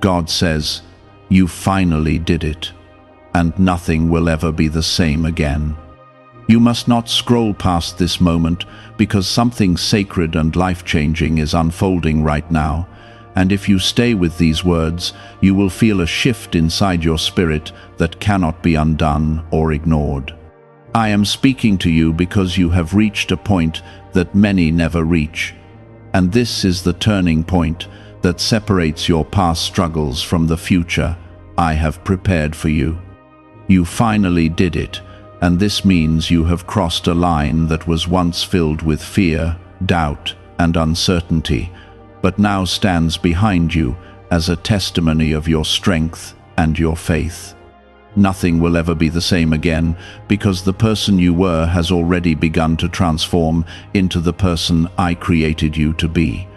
God says, "You finally did it, and nothing will ever be the same again." You must not scroll past this moment, because something sacred and life-changing is unfolding right now, and if you stay with these words, you will feel a shift inside your spirit that cannot be undone or ignored. I am speaking to you because you have reached a point that many never reach, and this is the turning point that separates your past struggles from the future I have prepared for you. You finally did it, and this means you have crossed a line that was once filled with fear, doubt, and uncertainty, but now stands behind you as a testimony of your strength and your faith. Nothing will ever be the same again, because the person you were has already begun to transform into the person I created you to be.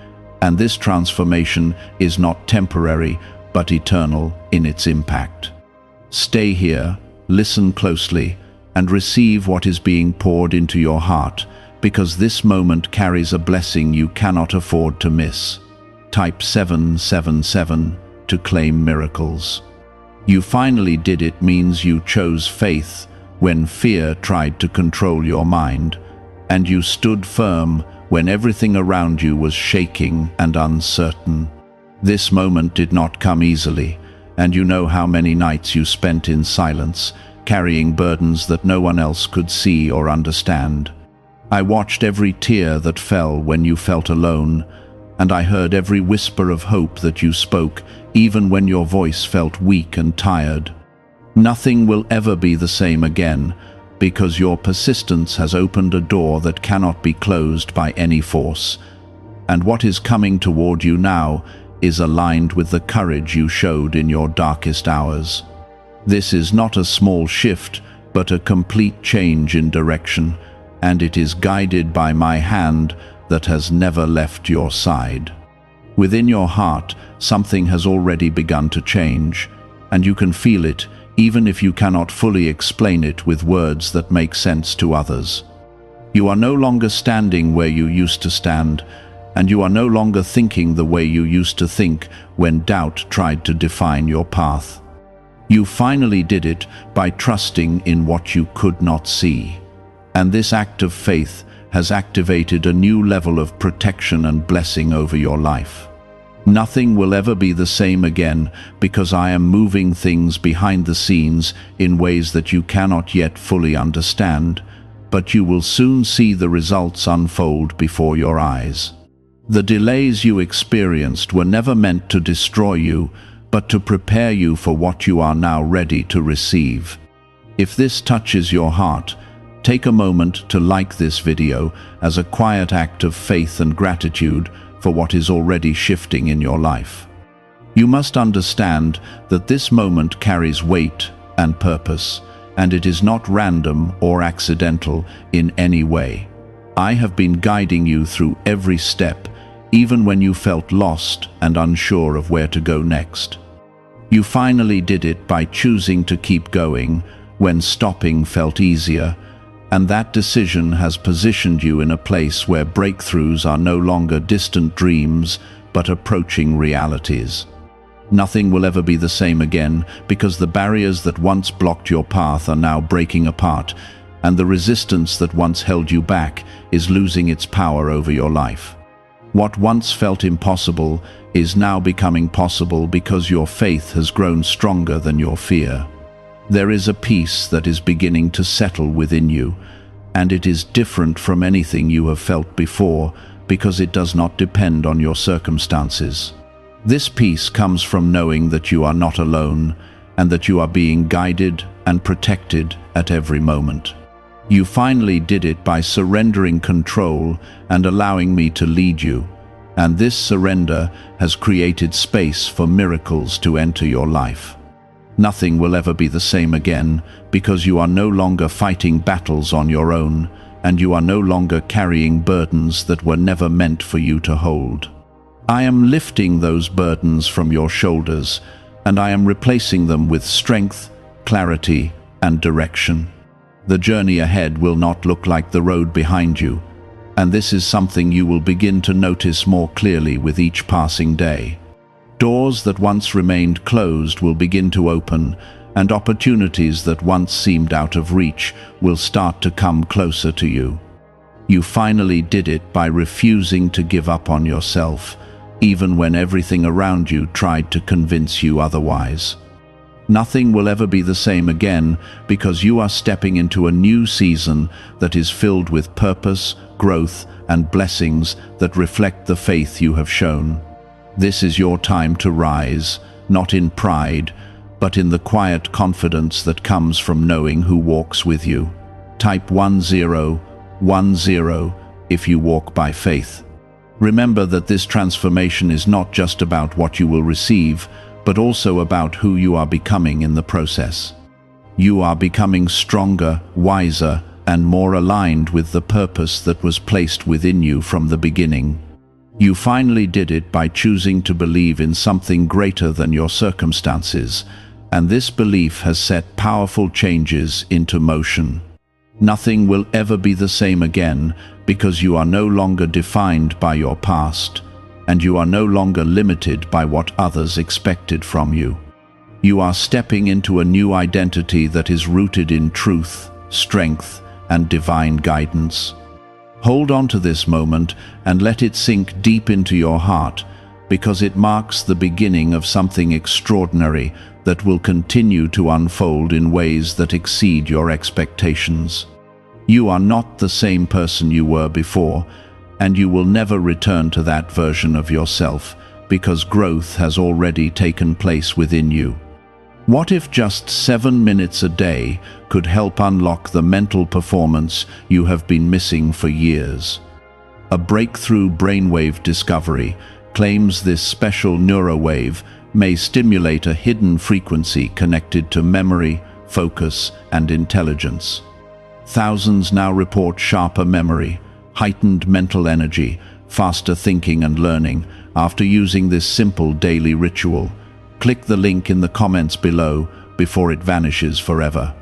And this transformation is not temporary, but eternal in its impact. Stay here, listen closely, and receive what is being poured into your heart, because this moment carries a blessing you cannot afford to miss. Type 777 to claim miracles. You finally did it means you chose faith when fear tried to control your mind, and you stood firm when everything around you was shaking and uncertain. This moment did not come easily, and you know how many nights you spent in silence, carrying burdens that no one else could see or understand. I watched every tear that fell when you felt alone, and I heard every whisper of hope that you spoke, even when your voice felt weak and tired. Nothing will ever be the same again, because your persistence has opened a door that cannot be closed by any force, and what is coming toward you now is aligned with the courage you showed in your darkest hours. This is not a small shift, but a complete change in direction, and it is guided by my hand that has never left your side. Within your heart, something has already begun to change, and you can feel it, even if you cannot fully explain it with words that make sense to others. You are no longer standing where you used to stand, and you are no longer thinking the way you used to think when doubt tried to define your path. You finally did it by trusting in what you could not see. And this act of faith has activated a new level of protection and blessing over your life. Nothing will ever be the same again, because I am moving things behind the scenes in ways that you cannot yet fully understand, but you will soon see the results unfold before your eyes. The delays you experienced were never meant to destroy you, but to prepare you for what you are now ready to receive. If this touches your heart, take a moment to like this video as a quiet act of faith and gratitude for what is already shifting in your life. You must understand that this moment carries weight and purpose, and it is not random or accidental in any way. I have been guiding you through every step, even when you felt lost and unsure of where to go next. You finally did it by choosing to keep going when stopping felt easier, and that decision has positioned you in a place where breakthroughs are no longer distant dreams, but approaching realities. Nothing will ever be the same again, because the barriers that once blocked your path are now breaking apart, and the resistance that once held you back is losing its power over your life. What once felt impossible is now becoming possible because your faith has grown stronger than your fear. There is a peace that is beginning to settle within you, and it is different from anything you have felt before because it does not depend on your circumstances. This peace comes from knowing that you are not alone and that you are being guided and protected at every moment. You finally did it by surrendering control and allowing me to lead you, and this surrender has created space for miracles to enter your life. Nothing will ever be the same again, because you are no longer fighting battles on your own, and you are no longer carrying burdens that were never meant for you to hold. I am lifting those burdens from your shoulders, and I am replacing them with strength, clarity, and direction. The journey ahead will not look like the road behind you, and this is something you will begin to notice more clearly with each passing day. Doors that once remained closed will begin to open, and opportunities that once seemed out of reach will start to come closer to you. You finally did it by refusing to give up on yourself, even when everything around you tried to convince you otherwise. Nothing will ever be the same again because you are stepping into a new season that is filled with purpose, growth, and blessings that reflect the faith you have shown. This is your time to rise, not in pride, but in the quiet confidence that comes from knowing who walks with you. Type 1010 if you walk by faith. Remember that this transformation is not just about what you will receive, but also about who you are becoming in the process. You are becoming stronger, wiser, and more aligned with the purpose that was placed within you from the beginning. You finally did it by choosing to believe in something greater than your circumstances, and this belief has set powerful changes into motion. Nothing will ever be the same again because you are no longer defined by your past, and you are no longer limited by what others expected from you. You are stepping into a new identity that is rooted in truth, strength, and divine guidance. Hold on to this moment and let it sink deep into your heart, because it marks the beginning of something extraordinary that will continue to unfold in ways that exceed your expectations. You are not the same person you were before, and you will never return to that version of yourself because growth has already taken place within you. What if just 7 minutes a day could help unlock the mental performance you have been missing for years? A breakthrough brainwave discovery claims this special neurowave may stimulate a hidden frequency connected to memory, focus, and intelligence. Thousands now report sharper memory, heightened mental energy, faster thinking and learning after using this simple daily ritual. Click the link in the comments below before it vanishes forever.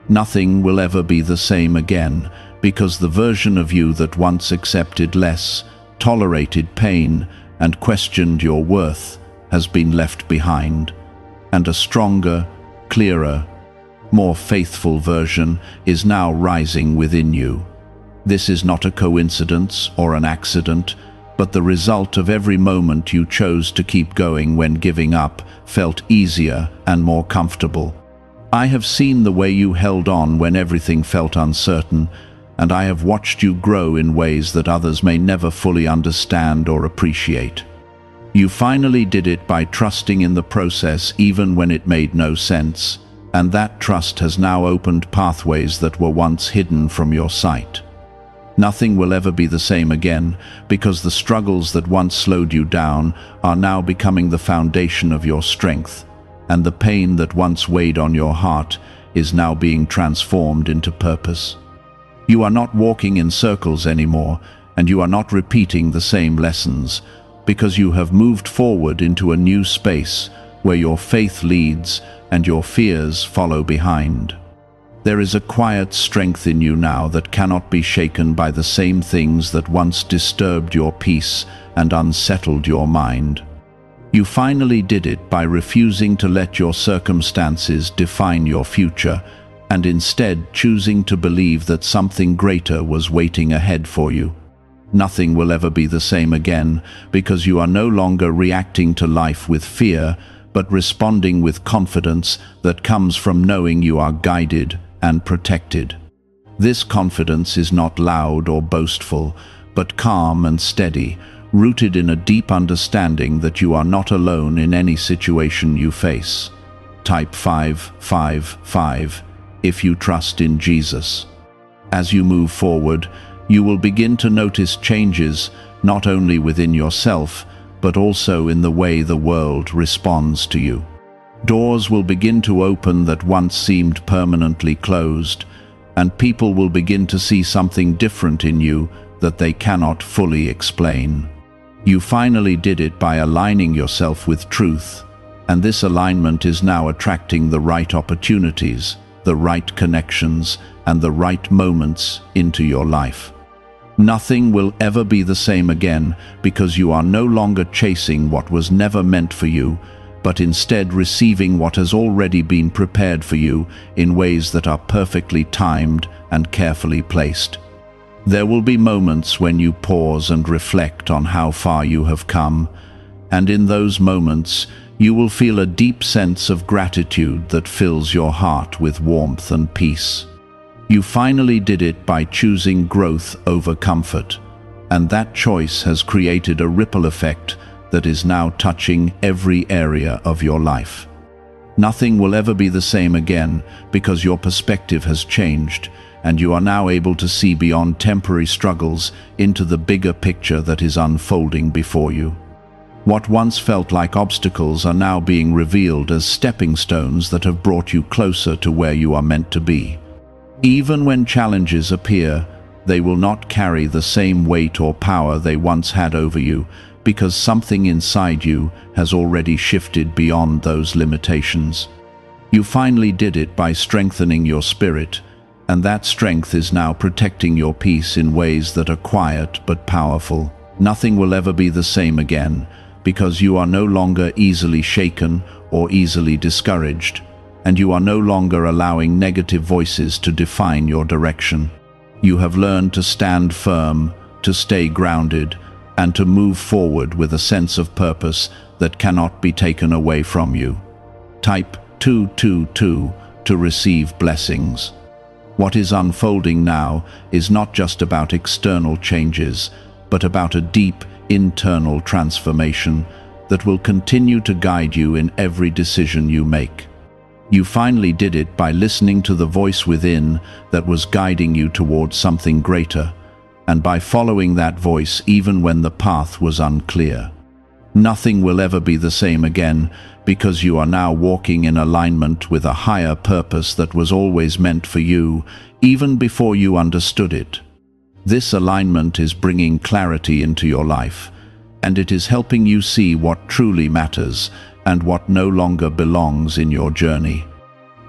Nothing will ever be the same again because the version of you that once accepted less, tolerated pain, and questioned your worth has been left behind, and a stronger, clearer, more faithful version is now rising within you. This is not a coincidence or an accident, but the result of every moment you chose to keep going when giving up felt easier and more comfortable. I have seen the way you held on when everything felt uncertain, and I have watched you grow in ways that others may never fully understand or appreciate. You finally did it by trusting in the process even when it made no sense, and that trust has now opened pathways that were once hidden from your sight. Nothing will ever be the same again because the struggles that once slowed you down are now becoming the foundation of your strength, and the pain that once weighed on your heart is now being transformed into purpose. You are not walking in circles anymore, and you are not repeating the same lessons, because you have moved forward into a new space where your faith leads and your fears follow behind. There is a quiet strength in you now that cannot be shaken by the same things that once disturbed your peace and unsettled your mind. You finally did it by refusing to let your circumstances define your future, and instead choosing to believe that something greater was waiting ahead for you. Nothing will ever be the same again because you are no longer reacting to life with fear, but responding with confidence that comes from knowing you are guided and protected. This confidence is not loud or boastful, but calm and steady, rooted in a deep understanding that you are not alone in any situation you face. Type 555 if you trust in Jesus. As you move forward, you will begin to notice changes not only within yourself, but also in the way the world responds to you. Doors will begin to open that once seemed permanently closed, and people will begin to see something different in you that they cannot fully explain. You finally did it by aligning yourself with truth, and this alignment is now attracting the right opportunities, the right connections, and the right moments into your life. Nothing will ever be the same again because you are no longer chasing what was never meant for you, but instead receiving what has already been prepared for you in ways that are perfectly timed and carefully placed. There will be moments when you pause and reflect on how far you have come, and in those moments you will feel a deep sense of gratitude that fills your heart with warmth and peace. You finally did it by choosing growth over comfort, and that choice has created a ripple effect that is now touching every area of your life. Nothing will ever be the same again because your perspective has changed, and you are now able to see beyond temporary struggles into the bigger picture that is unfolding before you. What once felt like obstacles are now being revealed as stepping stones that have brought you closer to where you are meant to be. Even when challenges appear, they will not carry the same weight or power they once had over you, because something inside you has already shifted beyond those limitations. You finally did it by strengthening your spirit, and that strength is now protecting your peace in ways that are quiet but powerful. Nothing will ever be the same again, because you are no longer easily shaken or easily discouraged, and you are no longer allowing negative voices to define your direction. You have learned to stand firm, to stay grounded, and to move forward with a sense of purpose that cannot be taken away from you. Type 222 to receive blessings. What is unfolding now is not just about external changes, but about a deep internal transformation that will continue to guide you in every decision you make. You finally did it by listening to the voice within that was guiding you towards something greater, and by following that voice even when the path was unclear. Nothing will ever be the same again because you are now walking in alignment with a higher purpose that was always meant for you, even before you understood it. This alignment is bringing clarity into your life, and it is helping you see what truly matters and what no longer belongs in your journey.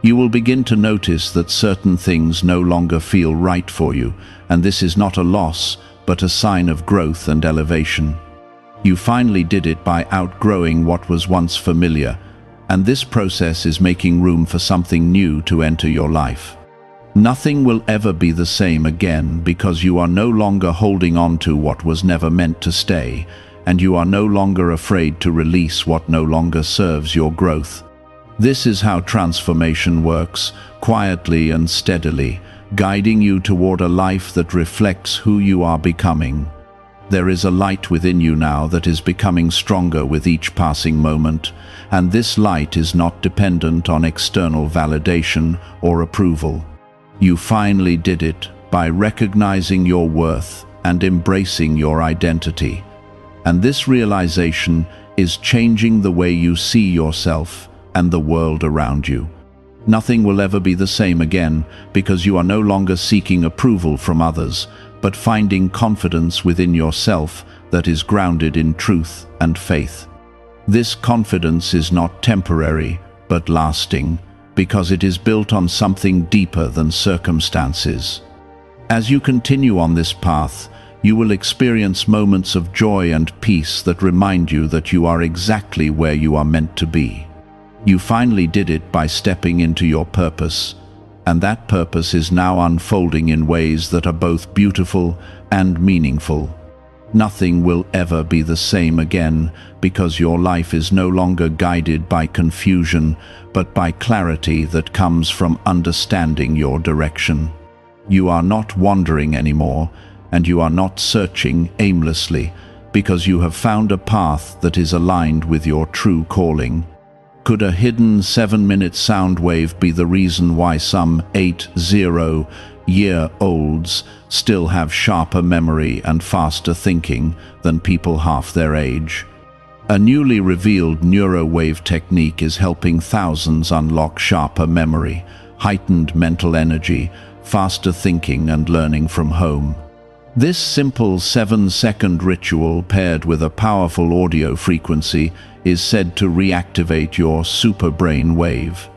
You will begin to notice that certain things no longer feel right for you, and this is not a loss, but a sign of growth and elevation. You finally did it by outgrowing what was once familiar, and this process is making room for something new to enter your life. Nothing will ever be the same again because you are no longer holding on to what was never meant to stay, and you are no longer afraid to release what no longer serves your growth. This is how transformation works, quietly and steadily, guiding you toward a life that reflects who you are becoming. There is a light within you now that is becoming stronger with each passing moment, and this light is not dependent on external validation or approval. You finally did it by recognizing your worth and embracing your identity. And this realization is changing the way you see yourself and the world around you. Nothing will ever be the same again because you are no longer seeking approval from others, but finding confidence within yourself that is grounded in truth and faith. This confidence is not temporary, but lasting, because it is built on something deeper than circumstances. As you continue on this path, you will experience moments of joy and peace that remind you that you are exactly where you are meant to be. You finally did it by stepping into your purpose, and that purpose is now unfolding in ways that are both beautiful and meaningful. Nothing will ever be the same again because your life is no longer guided by confusion, but by clarity that comes from understanding your direction. You are not wandering anymore, and you are not searching aimlessly, because you have found a path that is aligned with your true calling. Could a hidden 7-minute sound wave be the reason why some 80-year-olds still have sharper memory and faster thinking than people half their age? A newly revealed neurowave technique is helping thousands unlock sharper memory, heightened mental energy, faster thinking and learning from home. This simple 7-second ritual paired with a powerful audio frequency is said to reactivate your superbrain wave.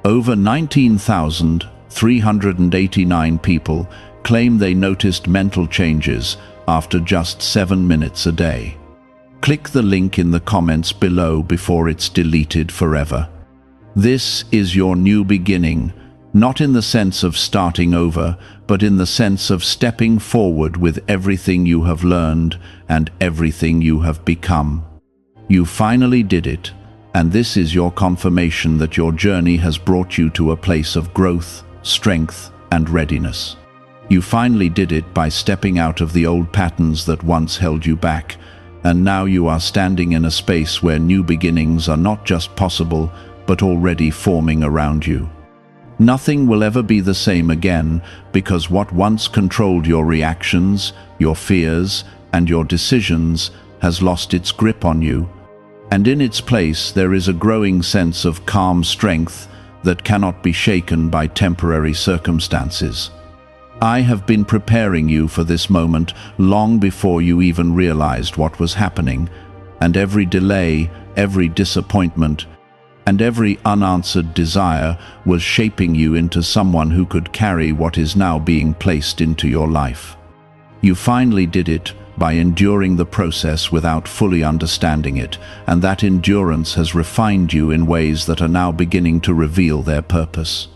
Over 19,389 people claim they noticed mental changes after just 7 minutes a day. Click the link in the comments below before it's deleted forever. This is your new beginning, not in the sense of starting over, but in the sense of stepping forward with everything you have learned and everything you have become. You finally did it, and this is your confirmation that your journey has brought you to a place of growth, strength, and readiness. You finally did it by stepping out of the old patterns that once held you back, and now you are standing in a space where new beginnings are not just possible, but already forming around you. Nothing will ever be the same again, because what once controlled your reactions, your fears, and your decisions has lost its grip on you, and in its place there is a growing sense of calm strength that cannot be shaken by temporary circumstances. I have been preparing you for this moment long before you even realized what was happening, and every delay, every disappointment, and every unanswered desire was shaping you into someone who could carry what is now being placed into your life. You finally did it by enduring the process without fully understanding it, and that endurance has refined you in ways that are now beginning to reveal their purpose.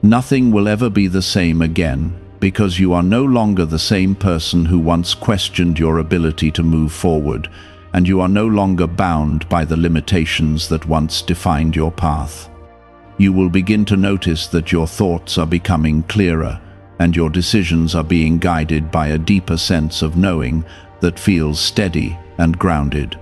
Nothing will ever be the same again, because you are no longer the same person who once questioned your ability to move forward, and you are no longer bound by the limitations that once defined your path. You will begin to notice that your thoughts are becoming clearer, and your decisions are being guided by a deeper sense of knowing that feels steady and grounded.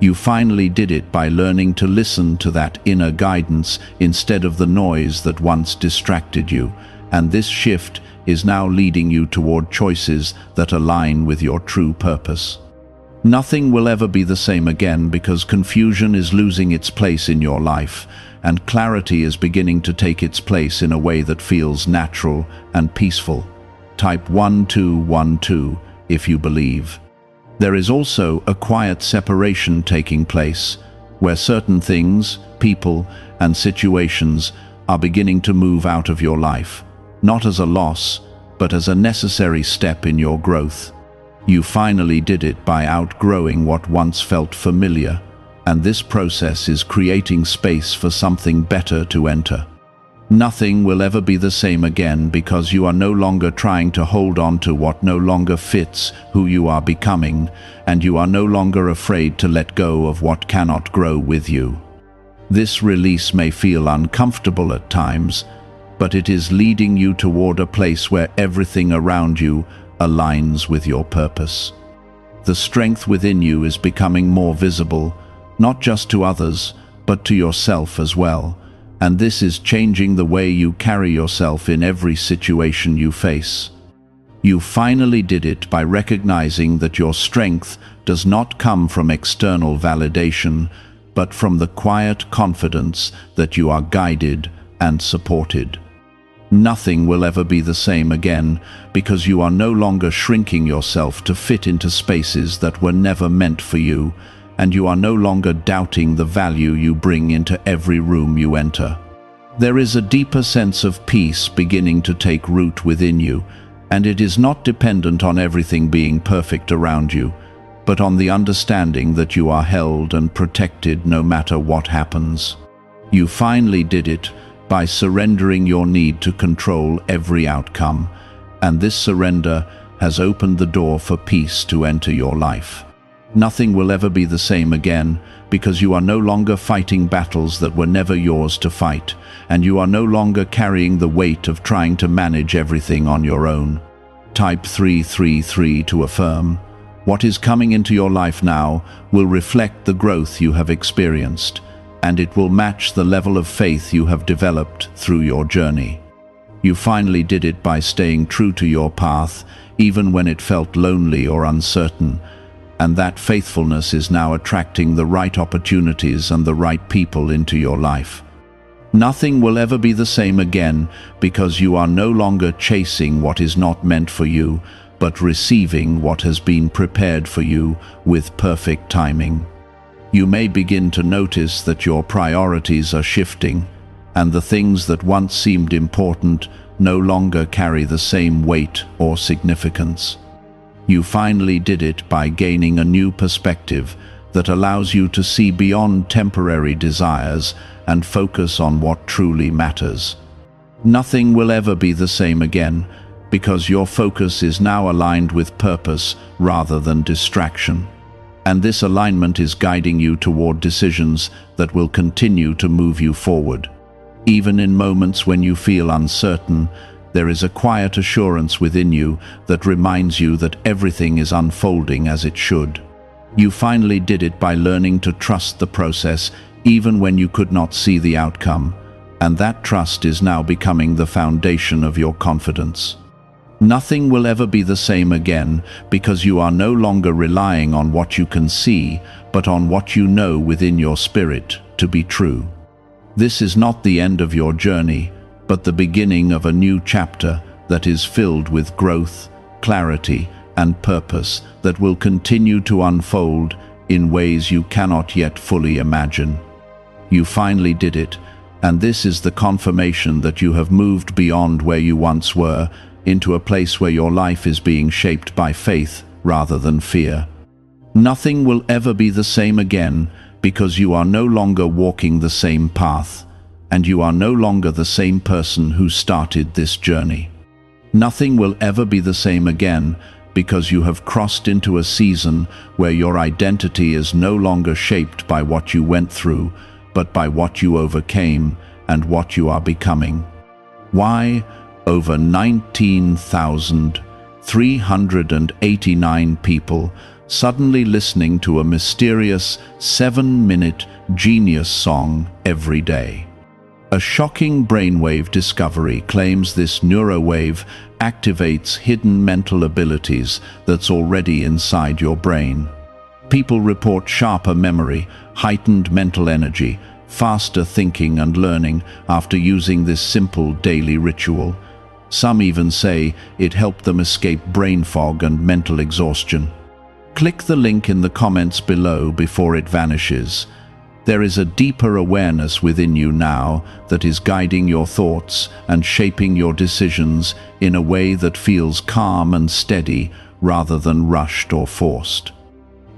You finally did it by learning to listen to that inner guidance instead of the noise that once distracted you, and this shift is now leading you toward choices that align with your true purpose. Nothing will ever be the same again, because confusion is losing its place in your life, and clarity is beginning to take its place in a way that feels natural and peaceful. Type 1212 if you believe. There is also a quiet separation taking place, where certain things, people, and situations are beginning to move out of your life, not as a loss, but as a necessary step in your growth. You finally did it by outgrowing what once felt familiar, and this process is creating space for something better to enter. Nothing will ever be the same again, because you are no longer trying to hold on to what no longer fits who you are becoming, and you are no longer afraid to let go of what cannot grow with you. This release may feel uncomfortable at times, but it is leading you toward a place where everything around you aligns with your purpose. The strength within you is becoming more visible, not just to others, but to yourself as well, and this is changing the way you carry yourself in every situation you face. You finally did it by recognizing that your strength does not come from external validation, but from the quiet confidence that you are guided and supported. Nothing will ever be the same again, because you are no longer shrinking yourself to fit into spaces that were never meant for you, and you are no longer doubting the value you bring into every room you enter. There is a deeper sense of peace beginning to take root within you, and it is not dependent on everything being perfect around you, but on the understanding that you are held and protected no matter what happens. You finally did it by surrendering your need to control every outcome, and this surrender has opened the door for peace to enter your life. Nothing will ever be the same again, because you are no longer fighting battles that were never yours to fight, and you are no longer carrying the weight of trying to manage everything on your own. Type 333 to affirm. What is coming into your life now will reflect the growth you have experienced, and it will match the level of faith you have developed through your journey. You finally did it by staying true to your path, even when it felt lonely or uncertain, and that faithfulness is now attracting the right opportunities and the right people into your life. Nothing will ever be the same again, because you are no longer chasing what is not meant for you, but receiving what has been prepared for you with perfect timing. You may begin to notice that your priorities are shifting, and the things that once seemed important no longer carry the same weight or significance. You finally did it by gaining a new perspective that allows you to see beyond temporary desires and focus on what truly matters. Nothing will ever be the same again, because your focus is now aligned with purpose rather than distraction. And this alignment is guiding you toward decisions that will continue to move you forward. Even in moments when you feel uncertain, there is a quiet assurance within you that reminds you that everything is unfolding as it should. You finally did it by learning to trust the process even when you could not see the outcome, and that trust is now becoming the foundation of your confidence. Nothing will ever be the same again because you are no longer relying on what you can see, but on what you know within your spirit to be true. This is not the end of your journey, but the beginning of a new chapter that is filled with growth, clarity, and purpose that will continue to unfold in ways you cannot yet fully imagine. You finally did it, and this is the confirmation that you have moved beyond where you once were into a place where your life is being shaped by faith rather than fear. Nothing will ever be the same again because you are no longer walking the same path, and you are no longer the same person who started this journey. Nothing will ever be the same again because you have crossed into a season where your identity is no longer shaped by what you went through, but by what you overcame and what you are becoming. Why? Over 19,389 people suddenly listening to a mysterious 7-minute genius song every day. A shocking brainwave discovery claims this neurowave activates hidden mental abilities that's already inside your brain. People report sharper memory, heightened mental energy, faster thinking and learning after using this simple daily ritual. Some even say it helped them escape brain fog and mental exhaustion. Click the link in the comments below before it vanishes. There is a deeper awareness within you now that is guiding your thoughts and shaping your decisions in a way that feels calm and steady rather than rushed or forced.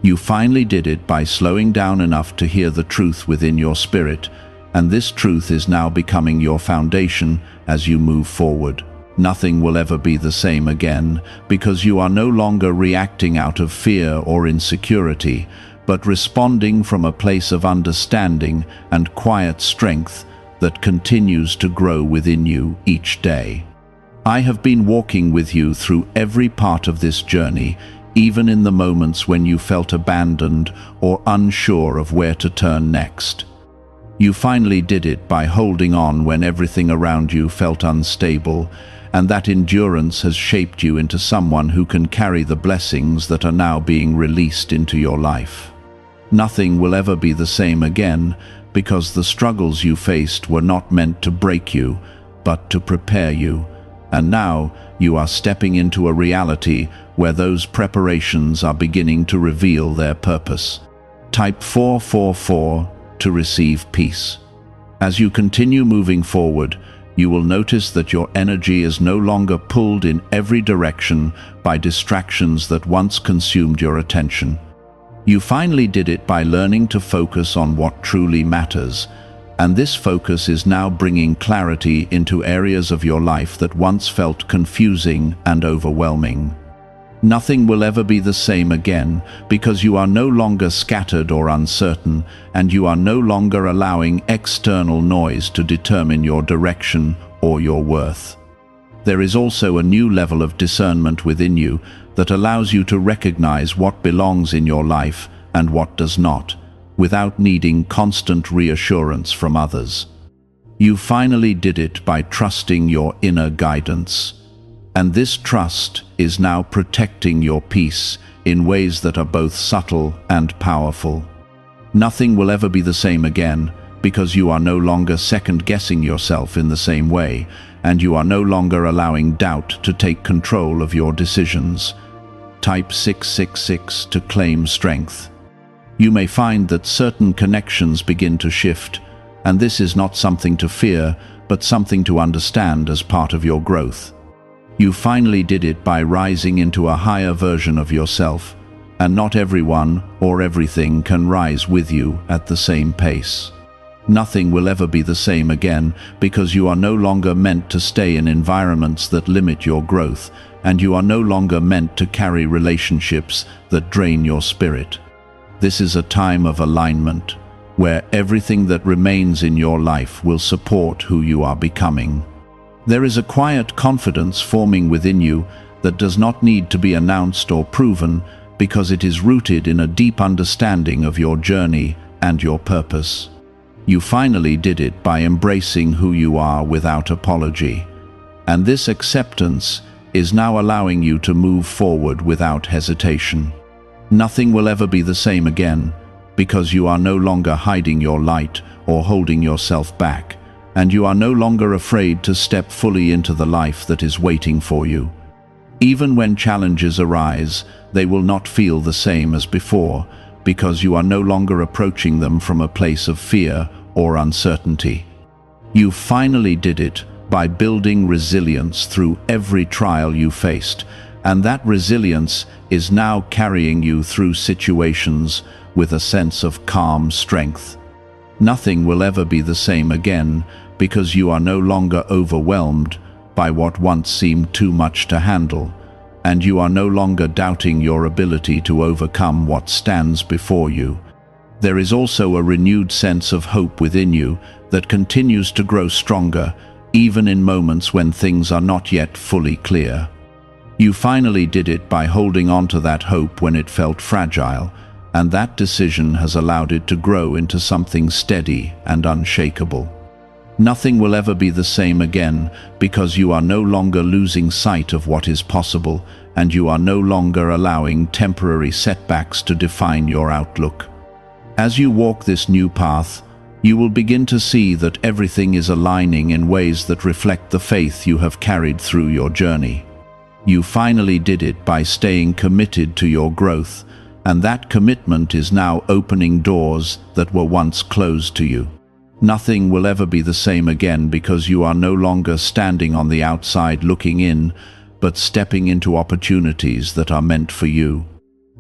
You finally did it by slowing down enough to hear the truth within your spirit, and this truth is now becoming your foundation as you move forward. Nothing will ever be the same again because you are no longer reacting out of fear or insecurity, but responding from a place of understanding and quiet strength that continues to grow within you each day. I have been walking with you through every part of this journey, even in the moments when you felt abandoned or unsure of where to turn next. You finally did it by holding on when everything around you felt unstable, and that endurance has shaped you into someone who can carry the blessings that are now being released into your life. Nothing will ever be the same again because the struggles you faced were not meant to break you, but to prepare you. And now you are stepping into a reality where those preparations are beginning to reveal their purpose. Type 444 to receive peace. As you continue moving forward, you will notice that your energy is no longer pulled in every direction by distractions that once consumed your attention. You finally did it by learning to focus on what truly matters, and this focus is now bringing clarity into areas of your life that once felt confusing and overwhelming. Nothing will ever be the same again because you are no longer scattered or uncertain, and you are no longer allowing external noise to determine your direction or your worth. There is also a new level of discernment within you that allows you to recognize what belongs in your life and what does not, without needing constant reassurance from others. You finally did it by trusting your inner guidance. And this trust is now protecting your peace in ways that are both subtle and powerful. Nothing will ever be the same again because you are no longer second-guessing yourself in the same way, and you are no longer allowing doubt to take control of your decisions. Type 666 to claim strength. You may find that certain connections begin to shift, and this is not something to fear, but something to understand as part of your growth. You finally did it by rising into a higher version of yourself, and not everyone or everything can rise with you at the same pace. Nothing will ever be the same again because you are no longer meant to stay in environments that limit your growth, and you are no longer meant to carry relationships that drain your spirit. This is a time of alignment, where everything that remains in your life will support who you are becoming. There is a quiet confidence forming within you that does not need to be announced or proven because it is rooted in a deep understanding of your journey and your purpose. You finally did it by embracing who you are without apology, and this acceptance is now allowing you to move forward without hesitation. Nothing will ever be the same again because you are no longer hiding your light or holding yourself back, and you are no longer afraid to step fully into the life that is waiting for you. Even when challenges arise, they will not feel the same as before because you are no longer approaching them from a place of fear or uncertainty. You finally did it by building resilience through every trial you faced, and that resilience is now carrying you through situations with a sense of calm strength. Nothing will ever be the same again because you are no longer overwhelmed by what once seemed too much to handle, and you are no longer doubting your ability to overcome what stands before you. There is also a renewed sense of hope within you that continues to grow stronger, even in moments when things are not yet fully clear. You finally did it by holding on to that hope when it felt fragile, and that decision has allowed it to grow into something steady and unshakable. Nothing will ever be the same again because you are no longer losing sight of what is possible, and you are no longer allowing temporary setbacks to define your outlook. As you walk this new path, you will begin to see that everything is aligning in ways that reflect the faith you have carried through your journey. You finally did it by staying committed to your growth, and that commitment is now opening doors that were once closed to you. Nothing will ever be the same again because you are no longer standing on the outside looking in, but stepping into opportunities that are meant for you.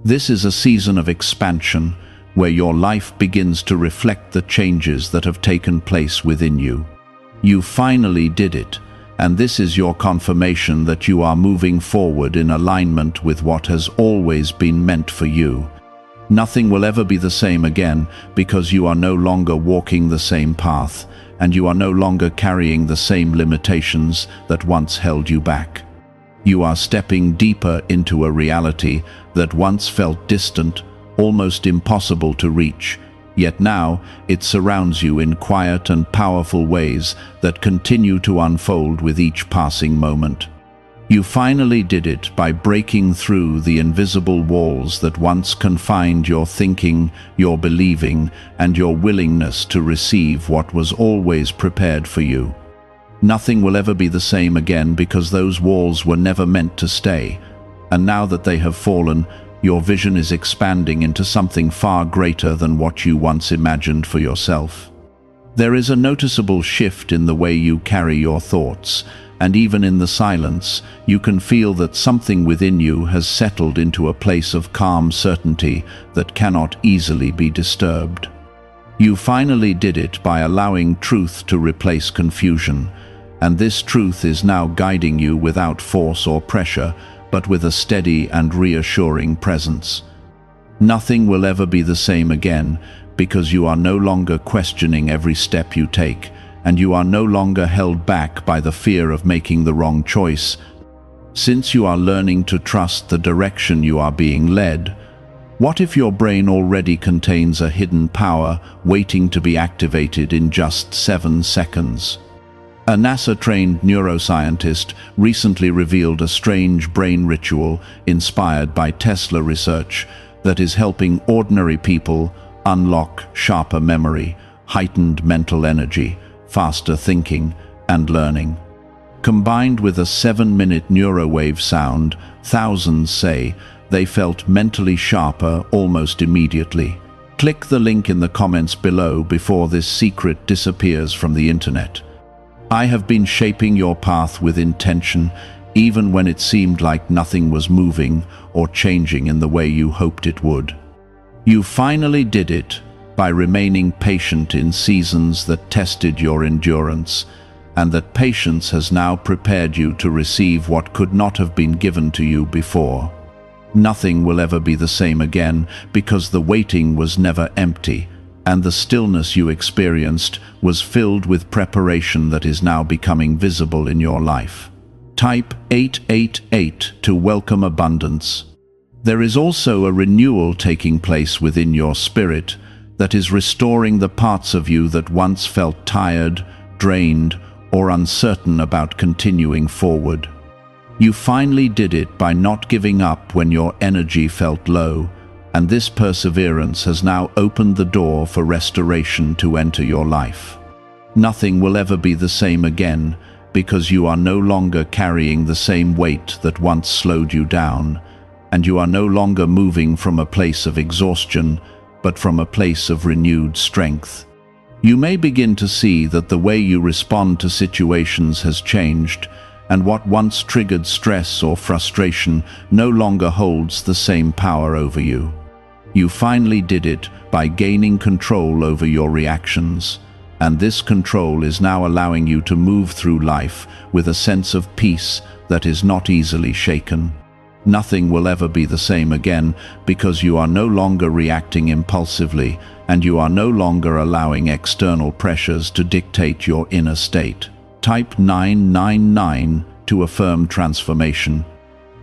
This is a season of expansion, where your life begins to reflect the changes that have taken place within you. You finally did it, and this is your confirmation that you are moving forward in alignment with what has always been meant for you. Nothing will ever be the same again because you are no longer walking the same path, and you are no longer carrying the same limitations that once held you back. You are stepping deeper into a reality that once felt distant, almost impossible to reach, yet now it surrounds you in quiet and powerful ways that continue to unfold with each passing moment. You finally did it by breaking through the invisible walls that once confined your thinking, your believing, and your willingness to receive what was always prepared for you. Nothing will ever be the same again because those walls were never meant to stay, and now that they have fallen, your vision is expanding into something far greater than what you once imagined for yourself. There is a noticeable shift in the way you carry your thoughts, and even in the silence, you can feel that something within you has settled into a place of calm certainty that cannot easily be disturbed. You finally did it by allowing truth to replace confusion, and this truth is now guiding you without force or pressure, but with a steady and reassuring presence. Nothing will ever be the same again because you are no longer questioning every step you take, and you are no longer held back by the fear of making the wrong choice. Since you are learning to trust the direction you are being led, what if your brain already contains a hidden power waiting to be activated in just 7 seconds? A NASA-trained neuroscientist recently revealed a strange brain ritual inspired by Tesla research that is helping ordinary people unlock sharper memory, heightened mental energy, faster thinking, and learning. Combined with a 7-minute neurowave sound, thousands say they felt mentally sharper almost immediately. Click the link in the comments below before this secret disappears from the internet. I have been shaping your path with intention, even when it seemed like nothing was moving or changing in the way you hoped it would. You finally did it by remaining patient in seasons that tested your endurance, and that patience has now prepared you to receive what could not have been given to you before. Nothing will ever be the same again, because the waiting was never empty, and the stillness you experienced was filled with preparation that is now becoming visible in your life. Type 888 to welcome abundance. There is also a renewal taking place within your spirit that is restoring the parts of you that once felt tired, drained, or uncertain about continuing forward. You finally did it by not giving up when your energy felt low, and this perseverance has now opened the door for restoration to enter your life. Nothing will ever be the same again, because you are no longer carrying the same weight that once slowed you down, and you are no longer moving from a place of exhaustion, but from a place of renewed strength. You may begin to see that the way you respond to situations has changed, and what once triggered stress or frustration no longer holds the same power over you. You finally did it by gaining control over your reactions, and this control is now allowing you to move through life with a sense of peace that is not easily shaken. Nothing will ever be the same again, because you are no longer reacting impulsively, and you are no longer allowing external pressures to dictate your inner state. Type 999 to affirm transformation.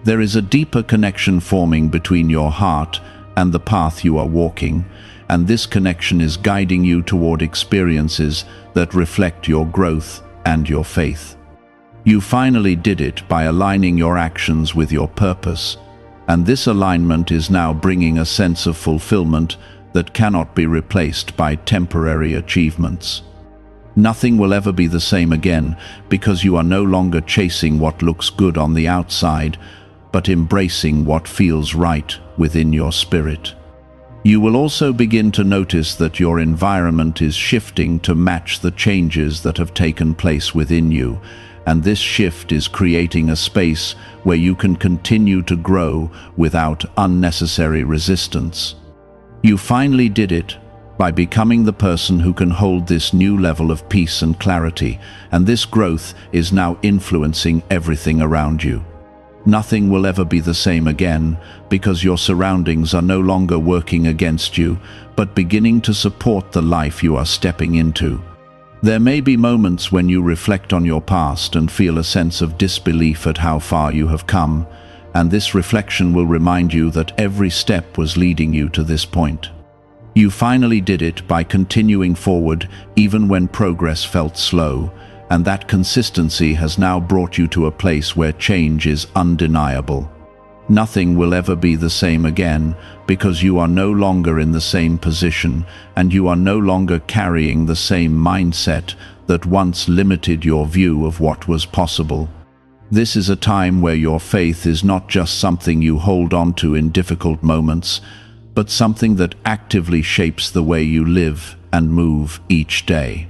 There is a deeper connection forming between your heart and the path you are walking, and this connection is guiding you toward experiences that reflect your growth and your faith. You finally did it by aligning your actions with your purpose, and this alignment is now bringing a sense of fulfillment that cannot be replaced by temporary achievements. Nothing will ever be the same again, because you are no longer chasing what looks good on the outside, but embracing what feels right within your spirit. You will also begin to notice that your environment is shifting to match the changes that have taken place within you, and this shift is creating a space where you can continue to grow without unnecessary resistance. You finally did it by becoming the person who can hold this new level of peace and clarity, and this growth is now influencing everything around you. Nothing will ever be the same again, because your surroundings are no longer working against you, but beginning to support the life you are stepping into. There may be moments when you reflect on your past and feel a sense of disbelief at how far you have come, and this reflection will remind you that every step was leading you to this point. You finally did it by continuing forward even when progress felt slow, and that consistency has now brought you to a place where change is undeniable. Nothing will ever be the same again, because you are no longer in the same position, and you are no longer carrying the same mindset that once limited your view of what was possible. This is a time where your faith is not just something you hold on to in difficult moments, but something that actively shapes the way you live and move each day.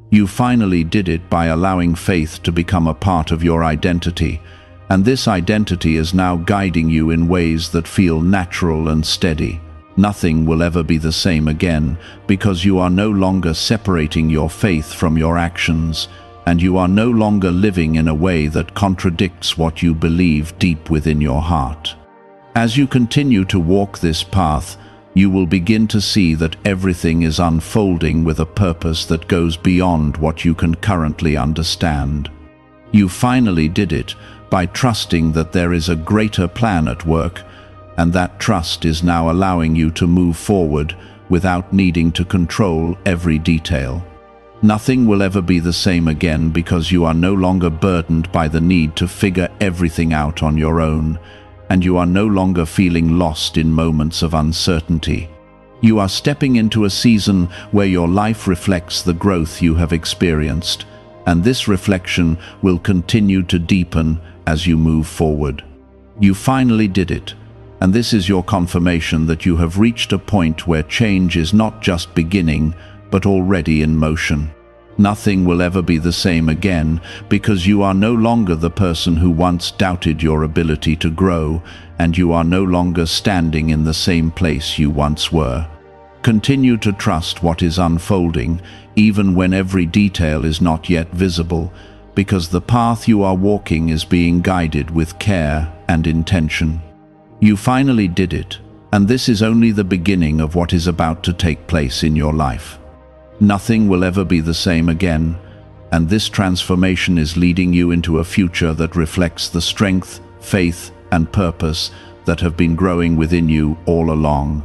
You finally did it by allowing faith to become a part of your identity, and this identity is now guiding you in ways that feel natural and steady. Nothing will ever be the same again, because you are no longer separating your faith from your actions, and you are no longer living in a way that contradicts what you believe deep within your heart. As you continue to walk this path, you will begin to see that everything is unfolding with a purpose that goes beyond what you can currently understand. You finally did it by trusting that there is a greater plan at work, and that trust is now allowing you to move forward without needing to control every detail. Nothing will ever be the same again, because you are no longer burdened by the need to figure everything out on your own, and you are no longer feeling lost in moments of uncertainty. You are stepping into a season where your life reflects the growth you have experienced, and this reflection will continue to deepen as you move forward. You finally did it, and this is your confirmation that you have reached a point where change is not just beginning, but already in motion. Nothing will ever be the same again because you are no longer the person who once doubted your ability to grow, and you are no longer standing in the same place you once were. Continue to trust what is unfolding, even when every detail is not yet visible, because the path you are walking is being guided with care and intention. You finally did it, and this is only the beginning of what is about to take place in your life. Nothing will ever be the same again, and this transformation is leading you into a future that reflects the strength, faith, and purpose that have been growing within you all along.